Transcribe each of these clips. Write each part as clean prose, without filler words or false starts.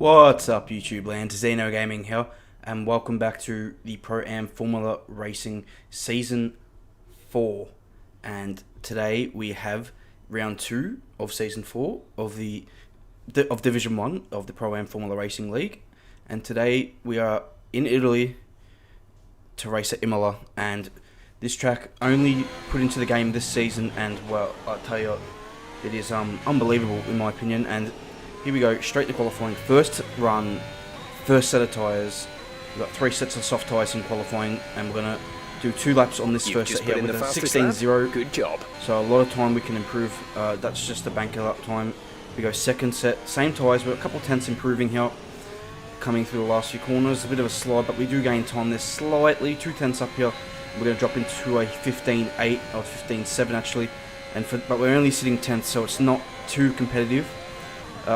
What's up YouTube land, Zeno Gaming here, and welcome back to the Pro-Am Formula Racing Season 4. And today we have round 2 of Season 4 of Division 1 of the Pro-Am Formula Racing League. And today we are in Italy to race at Imola, and this track only put into the game this season, and well, I'll tell you, it is unbelievable in my opinion. And here we go, straight to qualifying. First run, first set of tyres. We've got 3 sets of soft tyres in qualifying, and we're going to do 2 laps on this first set here with a 16.0. Good job. So a lot of time we can improve. That's just the banker lap time. We go second set, same tyres, we're a couple tenths improving here. Coming through the last few corners, a bit of a slide, but we do gain time. There's slightly 2 tenths up here. We're going to drop into a 15.8 or 15.7 actually, but we're only sitting 10th, so it's not too competitive.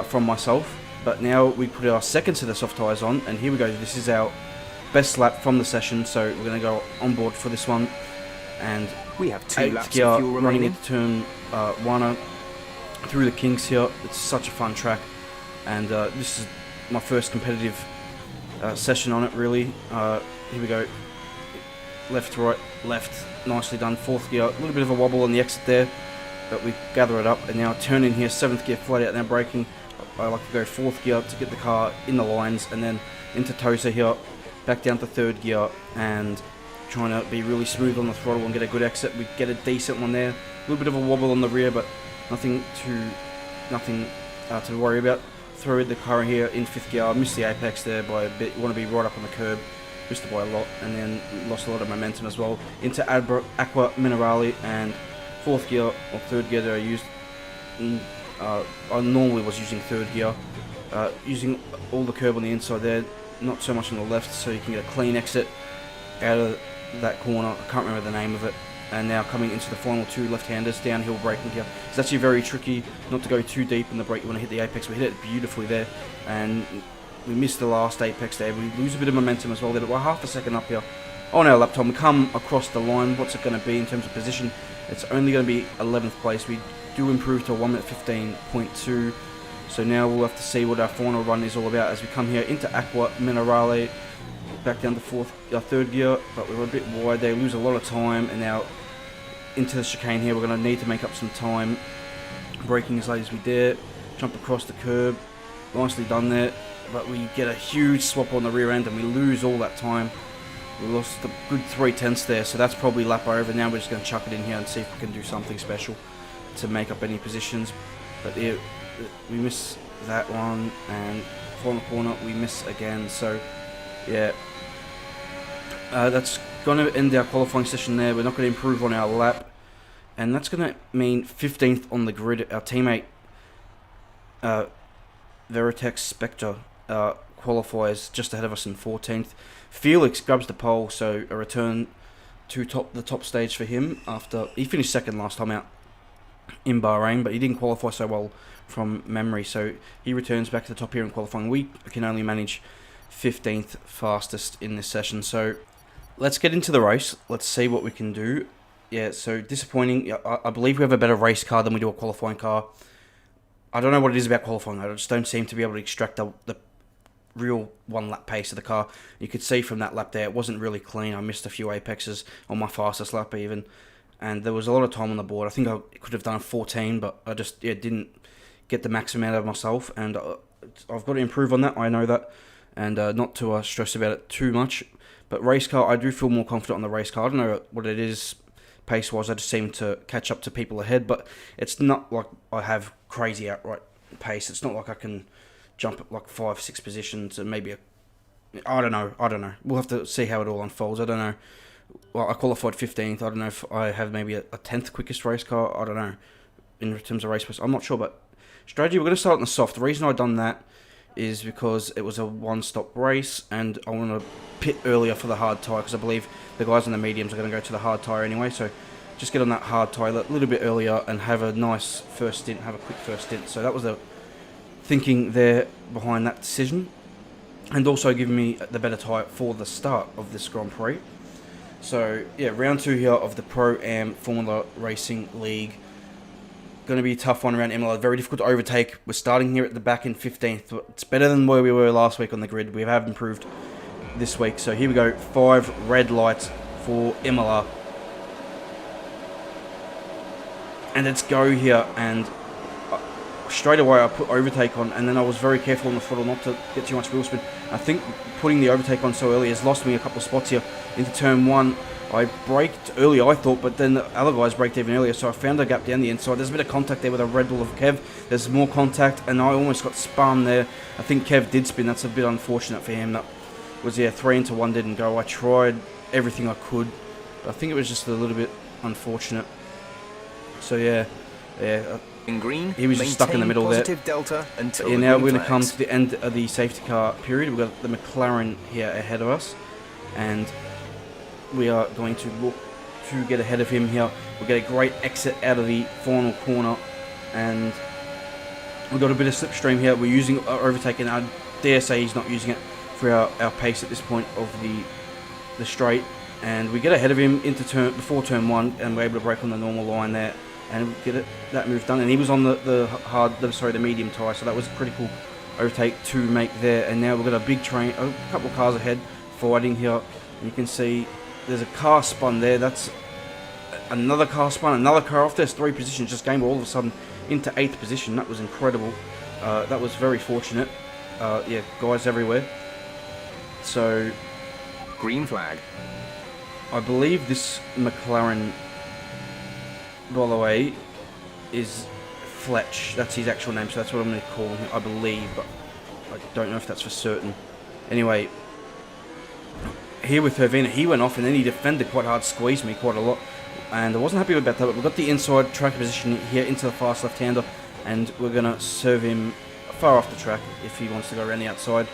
From myself, but now we put our second set of soft tyres on, and here we go. This is our best lap from the session, so we're going to go on board for this one. And we have 2 laps gear of fuel running remaining. into turn 1 through the kinks here. It's such a fun track, and this is my first competitive session on it really. Here we go, left to right, left, nicely done. 4th gear, a little bit of a wobble on the exit there, but we gather it up, and now turn in here, 7th gear, flat out, now braking. I like to go 4th gear to get the car in the lines, and then into Tosa here, back down to 3rd gear, and trying to be really smooth on the throttle and get a good exit. We get a decent one there, a little bit of a wobble on the rear, but nothing to worry about. Throw the car here in 5th gear. I missed the apex there by a bit. You want to be right up on the curb, missed it by a lot, and then lost a lot of momentum as well. Into Aqua Minerale, and 4th gear or 3rd gear that I used. I normally was using 3rd gear, using all the curb on the inside there, not so much on the left, so you can get a clean exit out of that corner. I can't remember the name of it. And now coming into the final 2 left-handers, downhill braking here. It's actually very tricky not to go too deep in the brake. You want to hit the apex. We hit it beautifully there, and we missed the last apex there. We lose a bit of momentum as well there, but we're half a second up here on our lap time. We come across the line. What's it going to be in terms of position? It's only going to be 11th place. We do improve to 1 minute 15.2. So now we'll have to see what our final run is all about as we come here into Aqua Minerale, back down to 3rd gear, but we were a bit wide there, lose a lot of time, and now into the chicane here. We're going to need to make up some time, braking as late as we dare, jump across the curb, nicely done there, but we get a huge swap on the rear end and we lose all that time. We lost a good 3 tenths there, so that's probably lap over. Now we're just going to chuck it in here and see if we can do something special to make up any positions. But yeah, we miss that one, and final corner we miss again. So yeah, that's going to end our qualifying session there. We're not going to improve on our lap, and that's going to mean 15th on the grid. Our teammate Veritex Spectre qualifies just ahead of us in 14th. Felix grabs the pole, so a return to the top stage for him after he finished 2nd last time out in Bahrain, but he didn't qualify so well from memory, so he returns back to the top here in qualifying. We can only manage 15th fastest in this session, so let's get into the race. Let's see what we can do. Yeah, so disappointing. I believe we have a better race car than we do a qualifying car. I don't know what it is about qualifying. I just don't seem to be able to extract the real 1 lap pace of the car. You could see from that lap there, it wasn't really clean. I missed a few apexes on my fastest lap even, and there was a lot of time on the board. I think I could have done 14, but I just didn't get the maximum out of myself, and I've got to improve on that. I know that, and not to stress about it too much. But race car, I do feel more confident on the race car. I don't know what it is pace-wise. I just seem to catch up to people ahead, but it's not like I have crazy outright pace. It's not like I can jump at like 5-6 positions and maybe I don't know. We'll have to see how it all unfolds. I don't know. Well, I qualified 15th. I don't know if I have maybe a 10th quickest race car. I don't know in terms of race pace. I'm not sure, but strategy, we're going to start on the soft. The reason I've done that is because it was a 1-stop race, and I want to pit earlier for the hard tyre, because I believe the guys on the mediums are going to go to the hard tyre anyway, so just get on that hard tyre a little bit earlier and have a nice first stint, have a quick first stint. So that was the thinking there behind that decision, and also giving me the better tyre for the start of this Grand Prix. So yeah, round 2 here of the Pro-Am Formula Racing League. going to be a tough one around Imola. Very difficult to overtake. We're starting here at the back in 15th. But it's better than where we were last week on the grid. We have improved this week. So here we go. 5 red lights for Imola. And let's go here. And straight away I put overtake on. And then I was very careful on the throttle not to get too much wheel spin. I think putting the overtake on so early has lost me a couple of spots here into turn 1. I braked early, I thought, but then the other guys braked even earlier, so I found a gap down the inside. There's a bit of contact there with a Red Bull of Kev. There's more contact, and I almost got spun there. I think Kev did spin. That's a bit unfortunate for him. That was, 3 into 1 didn't go. I tried everything I could, but I think it was just a little bit unfortunate. So, yeah. In green, he was just stuck in the middle there. Delta until now we're going to come to the end of the safety car period. We've got the McLaren here ahead of us, and we are going to look to get ahead of him here. We'll get a great exit out of the final corner, and we've got a bit of slipstream here. We're using our overtake, and I dare say he's not using it for our pace at this point of the straight. And we get ahead of him into before turn 1, and we're able to brake on the normal line there, and get that move done. And he was on the medium tyre, so that was a critical overtake to make there. And now we've got a big train, a couple of cars ahead fighting here. And you can see there's a car spun there. That's another car spun, another car off. There's 3 positions just gained all of a sudden into 8th position. That was incredible. That was very fortunate. Guys everywhere. So green flag. I believe this McLaren, by the way, is Fletch. That's his actual name, so that's what I'm going to call him, I believe, but I don't know if that's for certain. Anyway, here with Hervina, he went off and then he defended quite hard, squeezed me quite a lot, and I wasn't happy about that. But we've got the inside track position here into the fast left-hander, and we're going to serve him far off the track if he wants to go around the outside.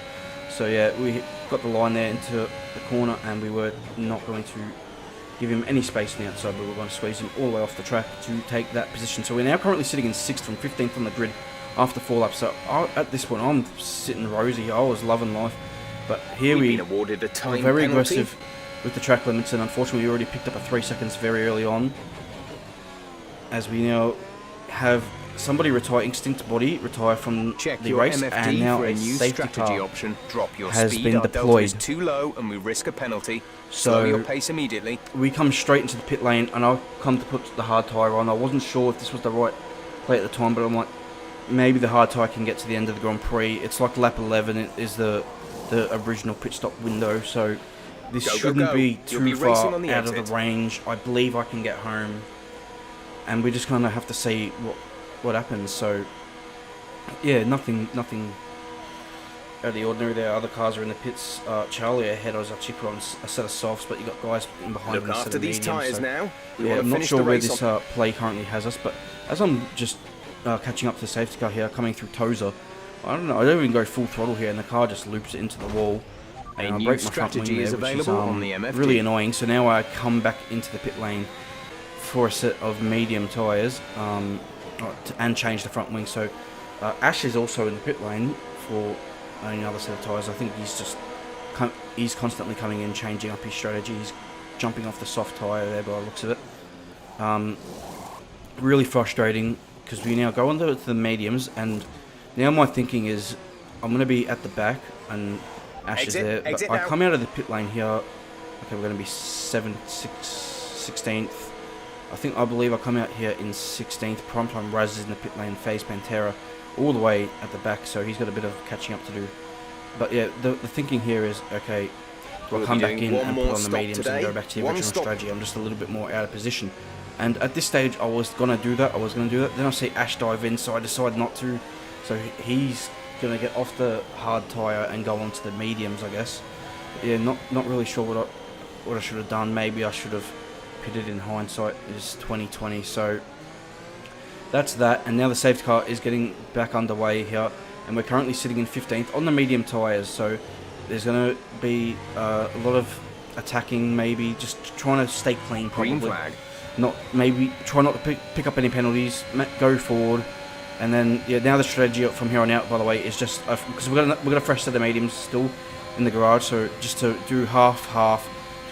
So yeah, we got the line there into the corner, and we were not going to give him any space on the outside, but we're going to squeeze him all the way off the track to take that position. So we're now currently sitting in 6th from 15th on the grid after 4 laps. So at this point, I'm sitting rosy. I was loving life. But here we are very aggressive with the track limits, and unfortunately we already picked up a 3 seconds very early on, as we now have somebody retire, Instinct Body retire from the race, MFD and now a new safety strategy car option. Drop your has speed. been Our deployed. delta is too low and we risk a penalty. Slow your pace immediately. We come straight into the pit lane, and I'll come to put the hard tyre on. I wasn't sure if this was the right play at the time, but I'm like, maybe the hard tyre can get to the end of the Grand Prix. It's like lap 11, it is the original pit stop window, so this shouldn't be too far out of the range. I believe I can get home, and we just kind of have to see what happens. So yeah, nothing out of the ordinary there. Other cars are in the pits. Charlie ahead, I was actually put on a set of softs, but you got guys in behind Look him. after these tyres now. Yeah, I'm not sure where this play currently has us, but as I'm just catching up to the safety car here, coming through Tozer, I don't know, I don't even go full throttle here, and the car just loops it into the wall. And I break my front wing there, which is really annoying. So now I come back into the pit lane for a set of medium tyres and change the front wing. So Ash is also in the pit lane for another set of tyres. I think he's constantly coming in, changing up his strategy. He's jumping off the soft tyre there by the looks of it. Really frustrating, because we now go on to the mediums, and now my thinking is I'm going to be at the back, and Ash is there. But I come out of the pit lane here. Okay, we're going to be 16th. I believe I come out here in 16th. Primetime Raz is in the pit lane. FaZe Pantera all the way at the back, so he's got a bit of catching up to do. But yeah, the thinking here is, okay, we'll come back in and put on the mediums and go back to the original strategy. I'm just a little bit more out of position. And at this stage, I was going to do that. Then I see Ash dive in, so I decide not to. So he's going to get off the hard tyre and go onto the mediums, I guess. But yeah, not really sure what I should have done. Maybe I should have pitted in hindsight. It's 2020, so that's that. And now the safety car is getting back underway here, and we're currently sitting in 15th on the medium tyres. So there's going to be a lot of attacking, maybe just trying to stay clean. Probably. Green flag. Try not to pick up any penalties. Go forward. And then, yeah, now the strategy from here on out, by the way, is just because we've got a fresh set of mediums still in the garage, so just to do half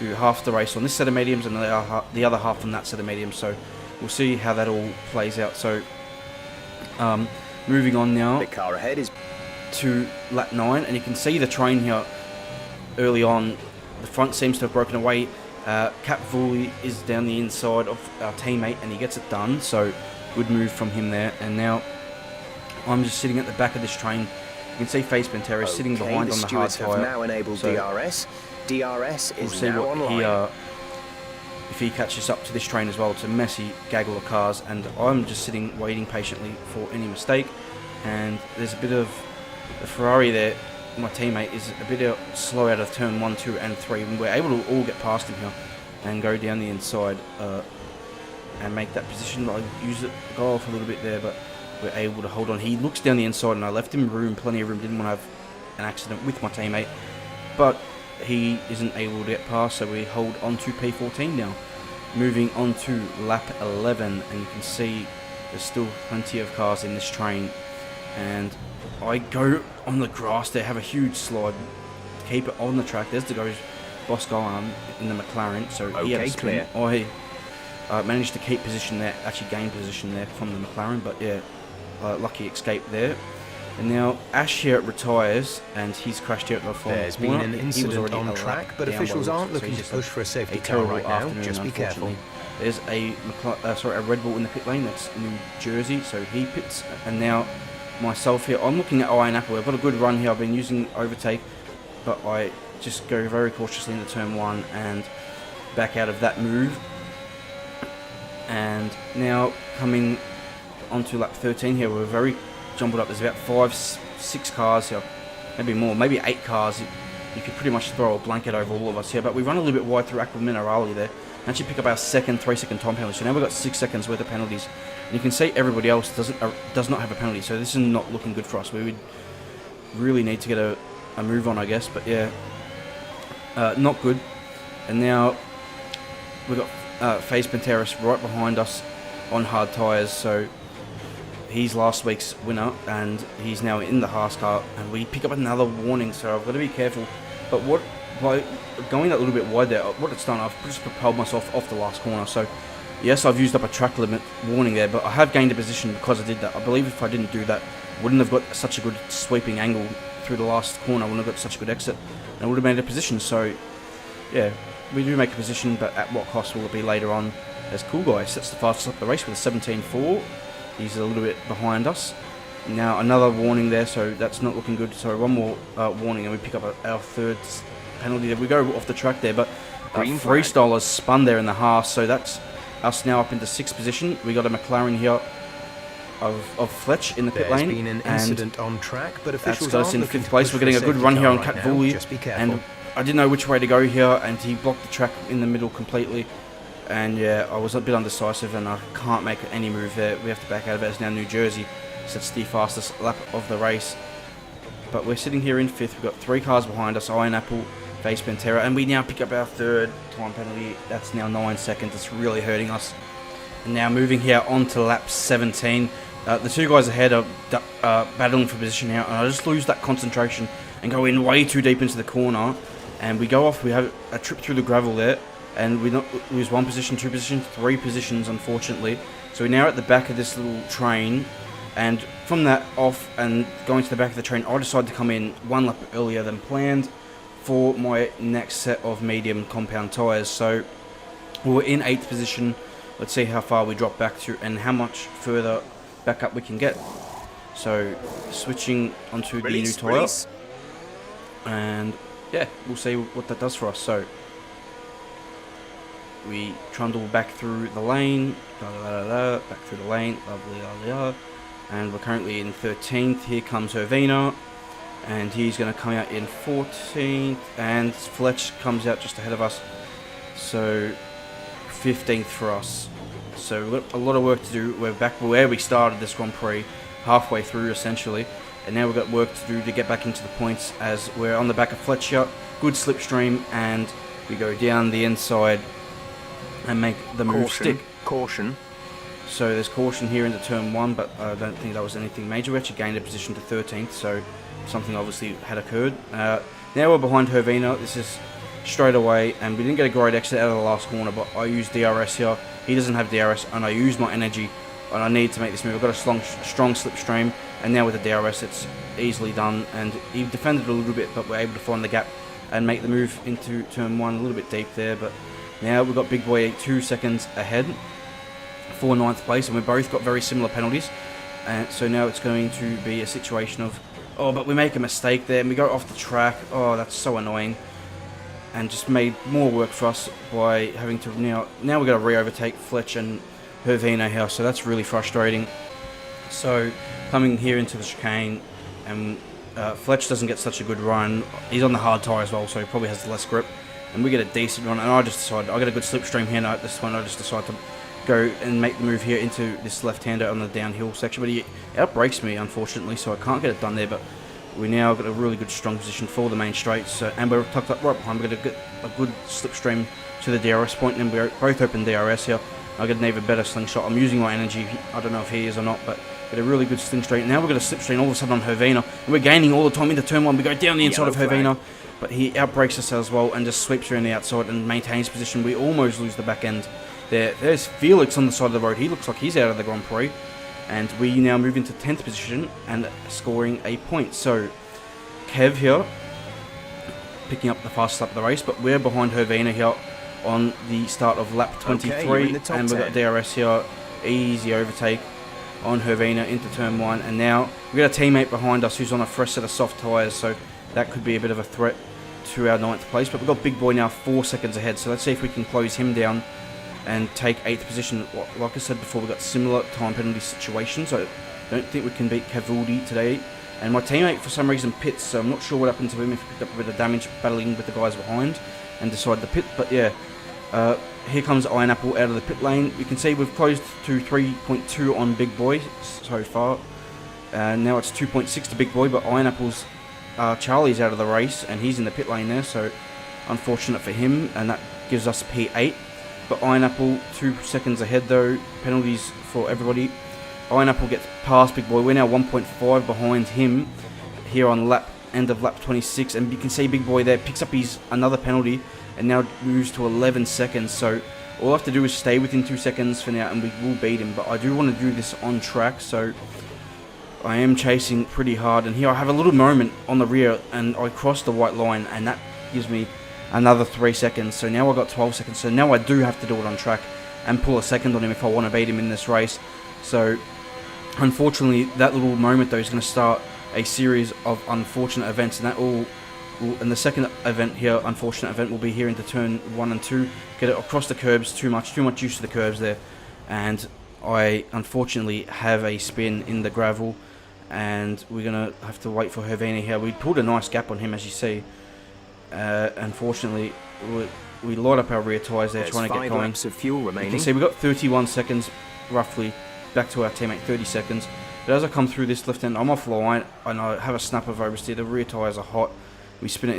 the race on this set of mediums and the other half on that set of mediums. So we'll see how that all plays out. So Moving on now The car ahead is to lap 9, and you can see the train here early on. The front seems to have broken away. Cap Vuli is down the inside of our teammate, and he gets it done, so good move from him there. And now I'm just sitting at the back of this train. You can see Face Pantera sitting behind on the hard tyre. have now enabled So DRS. DRS we'll is see now what online. if he catches up to this train as well. It's a messy gaggle of cars, and I'm just sitting waiting patiently for any mistake. And there's a bit of the Ferrari there. My teammate is a bit slow out of turn 1, 2 and 3, and we're able to all get past him here and go down the inside and make that position. I go off a little bit there, but we're able to hold on. He looks down the inside, and I left him room, plenty of room. Didn't want to have an accident with my teammate, but he isn't able to get past, so we hold on to P14 now. Moving on to lap 11, and you can see there's still plenty of cars in this train, and I go on the grass there, have a huge slide, keep it on the track. There's the guy's boss guy in the McLaren, so he had a spin. I managed to keep position there, actually gain position there from the McLaren, but yeah, lucky escape there. And now Ash here retires, and he's crashed here at the final There's corner. been an incident on track, but officials aren't looking to push for a safety car right now. Just be careful. There's a Red Bull in the pit lane. That's New Jersey, so he pits. And now myself here, I'm looking at Iron Apple. I've got a good run here. I've been using overtake, but I just go very cautiously into turn 1 and back out of that move. And now coming onto lap 13 here, we're very jumbled up. There's about 5, 6 cars here, maybe more, maybe 8 cars. You could pretty much throw a blanket over all of us here, but we run a little bit wide through Aqua Minerale there. Actually pick up our second 3-second time penalty, so now we've got 6 seconds worth of penalties. And you can see everybody else does not have a penalty, so this is not looking good for us. We would really need to get a move on, I guess, but yeah, not good. And now we've got Face Panteris right behind us on hard tyres, so he's last week's winner, and he's now in the Haas car, and we pick up another warning, so I've got to be careful. But by going that little bit wide there, what it's done, I've just propelled myself off the last corner. So yes, I've used up a track limit warning there, but I have gained a position because I did that. I believe if I didn't do that, I wouldn't have got such a good sweeping angle through the last corner. I wouldn't have got such a good exit, and I would have made a position. So yeah, we do make a position, but at what cost will it be later on? As Cool Guy sets the fastest lap of the race with a 17.4. He's a little bit behind us. Now another warning there, so that's not looking good. So one more warning, and we pick up our third penalty. We go off the track there, but Freestylers spun there in the Haas, so that's us now up into 6th position. We got a McLaren here of Fletch in the pit lane. There's been an incident on track, but officials that's got us in 5th place. We're getting a good run here on Cat Vuli, and I didn't know which way to go here, and he blocked the track in the middle completely. And yeah, I was a bit undecisive, and I can't make any move there. We have to back out of it. It's now New Jersey, so it's the fastest lap of the race. But we're sitting here in 5th. We've got 3 cars behind us, Iron Apple, Face Pantera, and we now pick up our 3rd time penalty. That's now 9 seconds. It's really hurting us. And now moving here on to lap 17. The 2 guys ahead are battling for position now, and I just lose that concentration and go in way too deep into the corner. And we go off. We have a trip through the gravel there, and we lose 1 position, 2 positions, 3 positions, unfortunately. So we're now at the back of this little train, and from that off and going to the back of the train, I decided to come in 1 lap earlier than planned for my next set of medium compound tyres. So we're in 8th position. Let's see how far we drop back to and how much further back up we can get. So switching onto the new tyre, and yeah, we'll see what that does for us. So we trundle back through the lane, back through the lane, lovely, and we're currently in 13th. Here comes Hervina, and he's going to come out in 14th, and Fletch comes out just ahead of us, so 15th for us. So we've got a lot of work to do. We're back where we started this Grand Prix, halfway through essentially, and now we've got work to do to get back into the points, as we're on the back of Fletcher, good slipstream, and we go down the inside and make the move stick. Caution. So there's caution here into turn 1, but I don't think that was anything major. We actually gained a position to 13th, so something obviously had occurred. Now we're behind Hervina. This is straight away, and we didn't get a great exit out of the last corner, but I used DRS here. He doesn't have DRS, and I used my energy and I need to make this move. I've got a strong slipstream, and now with the DRS it's easily done, and he defended a little bit, but we're able to find the gap and make the move into turn 1 a little bit deep there. But now we've got Big Boy 2 seconds ahead for 9th place, and we've both got very similar penalties, and so now it's going to be a situation of, oh, but we make a mistake there and we go off the track. Oh, that's so annoying, and just made more work for us by having to now we've got to re-overtake Fletch and Hervino here, so that's really frustrating. So coming here into the chicane, and Fletch doesn't get such a good run. He's on the hard tyre as well, so he probably has less grip, and we get a decent run, and I just decided, I got a good slipstream here, and this one I just decided to go and make the move here into this left-hander on the downhill section, but he outbrakes me unfortunately, so I can't get it done there. But we now got a really good strong position for the main straights, and we're tucked up right behind. We're going to get a good slipstream to the DRS point, and we're both open DRS here. I get an even better slingshot. I'm using my energy. I don't know if he is or not, but get a really good sling straight. Now we're going to slipstream all of a sudden on Hervino, and we're gaining all the time into turn 1. We go down the inside of Hervino, but he outbreaks us as well and just sweeps around the outside and maintains position. We almost lose the back end there. There's Felix on the side of the road. He looks like he's out of the Grand Prix, and we now move into 10th position and scoring a point. So Kev here picking up the fastest lap of the race, but we're behind Hervino here on the start of lap 23, and we've got DRS here, easy overtake on Hervino into turn 1, and now we've got a teammate behind us who's on a fresh set of soft tyres, so that could be a bit of a threat to our 9th place. But we've got Big Boy now 4 seconds ahead, so let's see if we can close him down and take 8th position. Like I said before, we've got similar time penalty situations, so I don't think we can beat Cavuldi today. And my teammate for some reason pits, so I'm not sure what happened to him, if he picked up a bit of damage battling with the guys behind and decided to pit. But yeah, here comes Iron Apple out of the pit lane. You can see we've closed to 3.2 on Big Boy so far. Now it's 2.6 to Big Boy, but Iron Apple's Charlie's out of the race, and he's in the pit lane there, so unfortunate for him, and that gives us P8. But Iron Apple 2 seconds ahead though, penalties for everybody. Iron Apple gets past Big Boy. We're now 1.5 behind him here on end of lap 26, and you can see Big Boy there picks up his another penalty and now moves to 11 seconds. So all I have to do is stay within 2 seconds for now, and we will beat him. But I do want to do this on track, so I am chasing pretty hard. And here I have a little moment on the rear, and I cross the white line, and that gives me another 3 seconds. So now I've got 12 seconds. So now I do have to do it on track and pull a second on him if I want to beat him in this race. So unfortunately, that little moment though is going to start a series of unfortunate events, and that all and the second event here, unfortunate event, will be here into turn 1 and 2. Get it across the curbs, too much use to the curbs there, and I unfortunately have a spin in the gravel, and we're gonna have to wait for Hervino here. We pulled a nice gap on him, as you see. Unfortunately, we light up our rear tyres there. There's trying to get going. Of fuel remaining. You can see we've got 31 seconds roughly back to our teammate, 30 seconds. But as I come through this left end, I'm offline, and I have a snap of oversteer. The rear tyres are hot. We spin it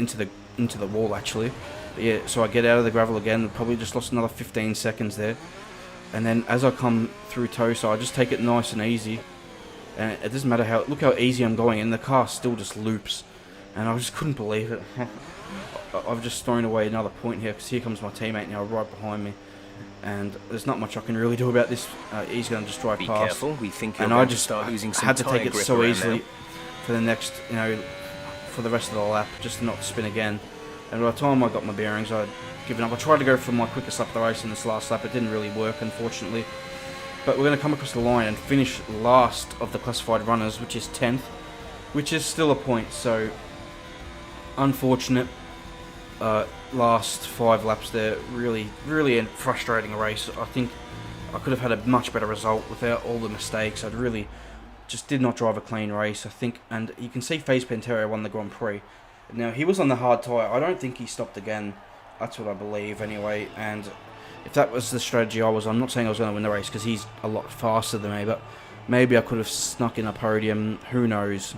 into the wall actually. But yeah, so I get out of the gravel again. Probably just lost another 15 seconds there. And then as I come through toe, so I just take it nice and easy. And it doesn't matter look how easy I'm going, and the car still just loops. And I just couldn't believe it. I've just thrown away another point here, because here comes my teammate now right behind me. And there's not much I can really do about this. He's going to just drive past. Be careful, we think you're and going I just to start losing some had to take it so easily now. for the next, for the rest of the lap, just to not spin again. And by the time I got my bearings, I'd given up. I tried to go for my quickest lap of the race in this last lap. It didn't really work, unfortunately. But we're going to come across the line and finish last of the classified runners, which is 10th, which is still a point. So, unfortunate. Last 5 laps there, really a frustrating race. I think I could have had a much better result without all the mistakes. I really just did not drive a clean race, I think. And you can see FaZe Pantera won the Grand Prix. Now, he was on the hard tyre. I don't think he stopped again. That's what I believe anyway. And if that was the strategy I was on, I'm not saying I was going to win the race, because he's a lot faster than me, but maybe I could have snuck in a podium. Who knows?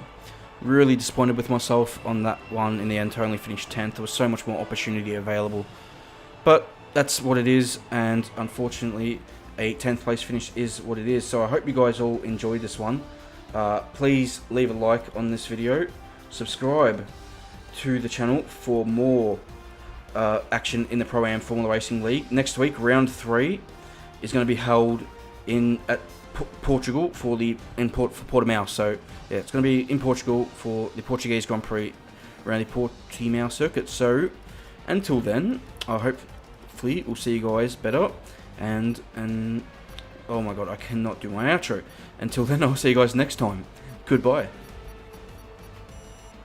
Really disappointed with myself on that one in the end to only finish 10th. There was so much more opportunity available. But that's what it is, and unfortunately a 10th place finish is what it is. So I hope you guys all enjoyed this one. Please leave a like on this video. Subscribe to the channel for more action in the Pro-Am Formula Racing League. Next week, round 3 is going to be held at Portugal for Portimao. So yeah, it's going to be in Portugal for the Portuguese Grand Prix around the Portimao circuit. So until then, I hopefully we'll see you guys better. And oh my god, I cannot do my outro. Until then, I'll see you guys next time. Goodbye.